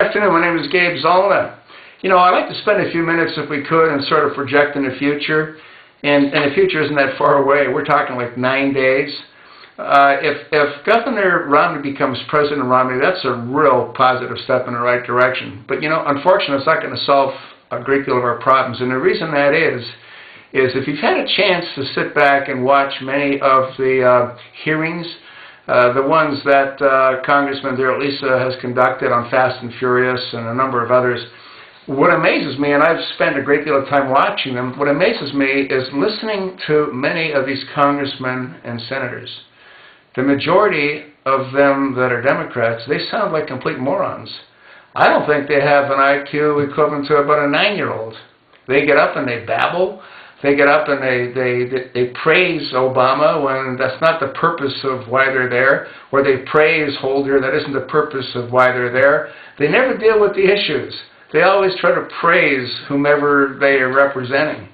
afternoon. My name is Gabe Zollner. I'd like to spend a few minutes, if we could, and sort of project in the future. And the future isn't that far away. We're talking like 9 days. If Governor Romney becomes President Romney, that's a real positive step in the right direction. But, unfortunately, it's not going to solve a great deal of our problems. And the reason that is if you've had a chance to sit back and watch many of the hearings, the ones that Congressman Darrell Issa has conducted on Fast and Furious and a number of others, what amazes me, and I've spent a great deal of time watching them, what amazes me is listening to many of these congressmen and senators. The majority of them that are Democrats, they sound like complete morons. I don't think they have an IQ equivalent to about a 9-year-old. They get up and they babble. They get up and they praise Obama when that's not the purpose of why they're there, or they praise Holder, that isn't the purpose of why they're there. They never deal with the issues. They always try to praise whomever they are representing.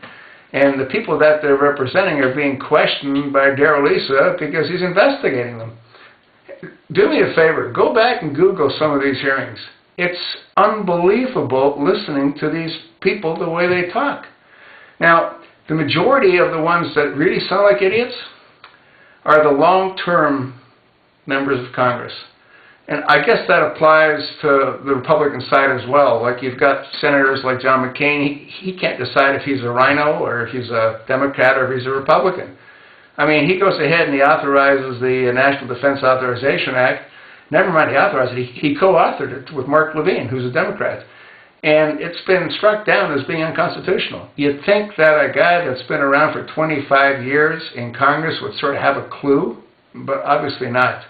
And the people that they're representing are being questioned by Darrell Issa because he's investigating them. Do me a favor, go back and Google some of these hearings. It's unbelievable listening to these people the way they talk. Now, the majority of the ones that really sound like idiots are the long-term members of Congress. And I guess that applies to the Republican side as well. Like you've got senators like John McCain, he can't decide if he's a rhino or if he's a Democrat or if he's a Republican. I mean, he goes ahead and he authorizes the National Defense Authorization Act. Never mind he authorized it, he co-authored it with Mark Levine, who's a Democrat. And it's been struck down as being unconstitutional. You'd think that a guy that's been around for 25 years in Congress would sort of have a clue, but obviously not.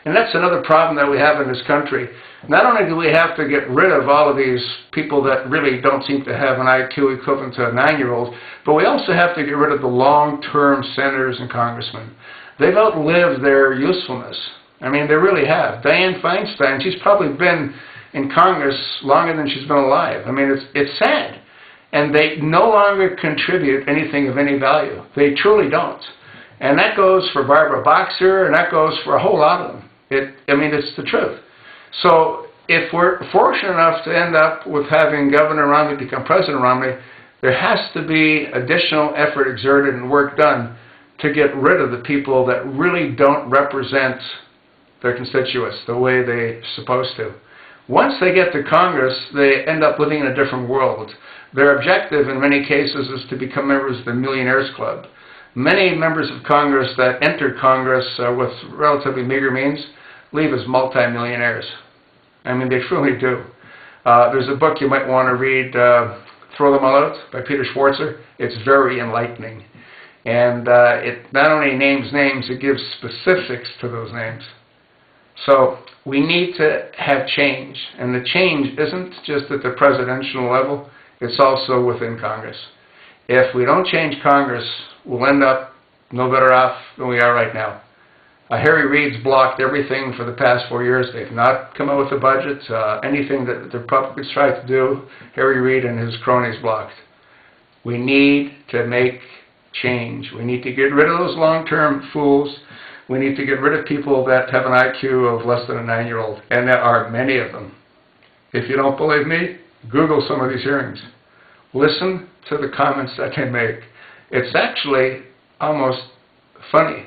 And that's another problem that we have in this country. Not only do we have to get rid of all of these people that really don't seem to have an IQ equivalent to a 9-year-old, but we also have to get rid of the long-term senators and congressmen. They've outlived their usefulness. I mean, they really have. Dianne Feinstein, she's probably been in Congress longer than she's been alive. I mean, it's sad. And they no longer contribute anything of any value. They truly don't. And that goes for Barbara Boxer, and that goes for a whole lot of them. It's the truth. So if we're fortunate enough to end up with having Governor Romney become President Romney, there has to be additional effort exerted and work done to get rid of the people that really don't represent their constituents the way they're supposed to. Once they get to Congress, they end up living in a different world. Their objective in many cases is to become members of the Millionaires Club. Many members of Congress that enter Congress with relatively meager means leave as multimillionaires. I mean, they truly do. There's a book you might want to read, Throw Them All Out by Peter Schwarzer. It's very enlightening. And it not only names names, it gives specifics to those names. So we need to have change. And the change isn't just at the presidential level, it's also within Congress. If we don't change Congress, we'll end up no better off than we are right now. Harry Reid's blocked everything for the past 4 years. They've not come out with a budget. Anything that the Republicans tried to do, Harry Reid and his cronies blocked. We need to make change. We need to get rid of those long-term fools. We need to get rid of people that have an IQ of less than a 9-year-old, and there are many of them. If you don't believe me, Google some of these hearings. Listen to the comments that they make. It's actually almost funny,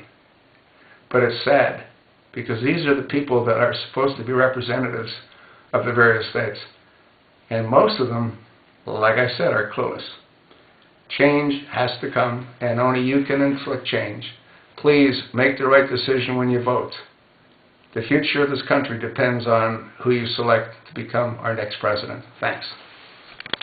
but it's sad, because these are the people that are supposed to be representatives of the various states. And most of them, like I said, are clueless. Change has to come, and only you can inflict change. Please make the right decision when you vote. The future of this country depends on who you select to become our next president. Thanks.